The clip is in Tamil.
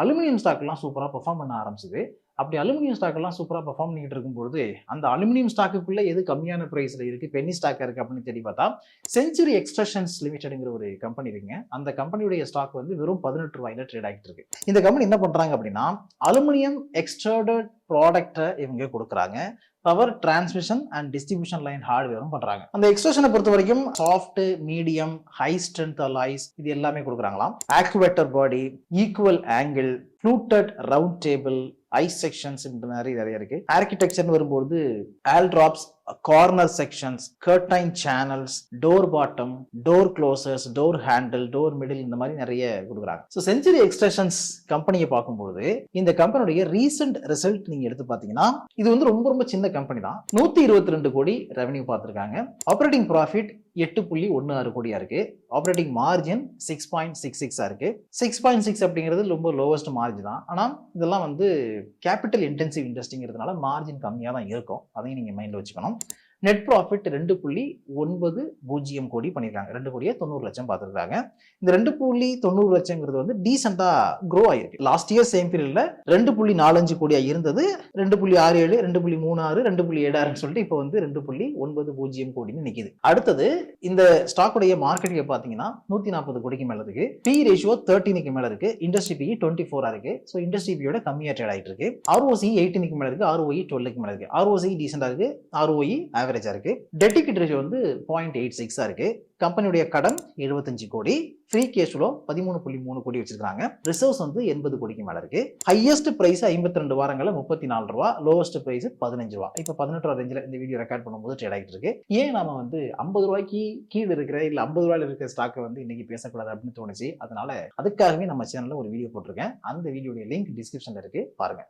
அலுமினியம் ஸ்டாக்லாம் சூப்பரா பெர்ஃபார்ம் பண்ண ஆரம்பிச்சது. அப்படி அலுமினியம் ஸ்டாக் எல்லாம் சூப்பரா பெர்ஃபார்ம் பண்ணிட்டு இருக்கும்போது அந்த அலுமினியம் ஸ்டாக்குக்குள்ள எது கம்மியான பிரைஸ்ல இருக்கு, பென்னி ஸ்டாக் இருக்கு அப்படின்னு தேடி பார்த்தா செஞ்சுரி எக்ஸ்ட்ரக்ஷன்ஸ் லிமிடெட்ங்கிற ஒரு கம்பெனி இருக்குங்க. அந்த கம்பெனியுடைய ஸ்டாக் வந்து வெறும் 18 ரூபாயில ட்ரேட் ஆகிட்டு இருக்கு. இந்த கம்பெனி என்ன பண்றாங்க அப்படின்னா அலுமினியம் எக்ஸ்ட்ரூடட் ப்ராடக்ட்டை இவங்க கொடுக்குறாங்க. Power transmission and distribution line ஹார்ட்வேரும் பண்றாங்க. அந்த எக்ஸ்ட்ரூஷனை பொறுத்த வரைக்கும் soft, medium, high strength alloys இது எல்லாமே கொடுக்குறாங்களாம். Actuator body, equal angle, fluted round table, I sections நிறைய இருக்கு. ஆர்கிடெக்சர் வரும்போது all drops, corner sections, curtain channels, door bottom, door closers, door handle, door middle இந்த மாதிரி நிறைய கொடுக்குறாங்க. ஸோ செஞ்சுரி எக்ஸ்ட்ரக்ஷன்ஸ் கம்பெனியை பார்க்கும்போது இந்த கம்பெனியுடைய ரீசெண்ட் ரிசல்ட் நீங்க எடுத்து பார்த்தீங்கன்னா இது வந்து ரொம்ப ரொம்ப சின்ன கம்பெனி தான். 122 கோடி ரெவன்யூ பார்த்துருக்காங்க. ஆப்ரேட்டிங் ப்ராஃபிட் 8.16 கோடியா இருக்கு. ஆப்ரேட்டிங் மார்ஜின் 6.66 இருக்கு. 6.6 அப்படிங்கிறது ரொம்ப லோவஸ்ட் மார்ஜின் தான். ஆனால் இதெல்லாம் வந்து கேபிட்டல் இன்டென்சிவ் இண்டஸ்ட்ரிங்கிறதுனால மார்ஜின் கம்மியாக தான் இருக்கும். அதையும் நீங்க மைண்ட்ல வச்சுக்கணும். நெட் ப்ராஃபிட் 2.90 கோடி பண்ணிருக்காங்க. 2 கோடியே 90 லட்சம் பார்த்துருக்காங்க. இந்த 2.90 லட்சங்கிறது வந்து டீசெண்டா க்ரோ ஆயிருக்கு. லாஸ்ட் இயர் சேம் பீரியட்ல 2.45 கோடியா இருந்தது 2.67, 2.36, 2.76 சொல்லிட்டு இப்போ வந்து 2.90 கோடின்னு நிக்குது. அடுத்தது இந்த ஸ்டாக்குடைய மார்க்கெட் கேப் பாத்தீங்கன்னா 140 கோடிக்கு மேல இருக்கு. பி ரேஷியோ 13க்கு மேல இருக்கு. இண்டஸ்ட்ரி பி 24 இருக்கு. ஸோ இண்டஸ்ட்ரி பியோட கம்மியா ட்ரேட் ஆயிட்டு இருக்கு. ROCE 18க்கு மேல இருக்கு. ROE 12க்கு மேல இருக்கு. ROCE டீசெண்டா இருக்கு. ROE ஆவரேஜா இருக்கு. டெட் ஈக்விட்டி ரேஷியோ வந்து 0.86 இருக்கு. கம்பெனியுடைய கடன் 75 கோடி, ஃப்ரீ கேஷ் ஃப்ளோ 13.3 கோடி வச்சிருக்காங்க. ரிசர்வ்ஸ் வந்து 80 கோடிக்கு மேல இருக்கு. ஹையஸ்ட் பிரைஸ் 52 வாரங்கள்ல 34 ரூபா, லோவஸ்ட் பிரைஸ் 15 ரூபா. இப்போ 18 ரூபா ரேஞ்சில் இந்த வீடியோ ரெக்கார்ட் பண்ணும்போது ட்ரேட் ஆகிட்டு இருக்கு. ஏன் நாம வந்து 50 ரூபாய்க்கு கீழே இருக்கிற இல்ல 50 ரூபாயில இருக்கிற ஸ்டாக்கை வந்து இன்னைக்கு பேசக்கூடாது அப்படின்னு தோணுச்சு. அதனால அதுக்காகவே நம்ம சேனல்ல ஒரு வீடியோ போட்டிருக்கேன். அந்த வீடியோட லிங்க் டிஸ்கிரிப்ஷன்ல இருக்கு, பாருங்க.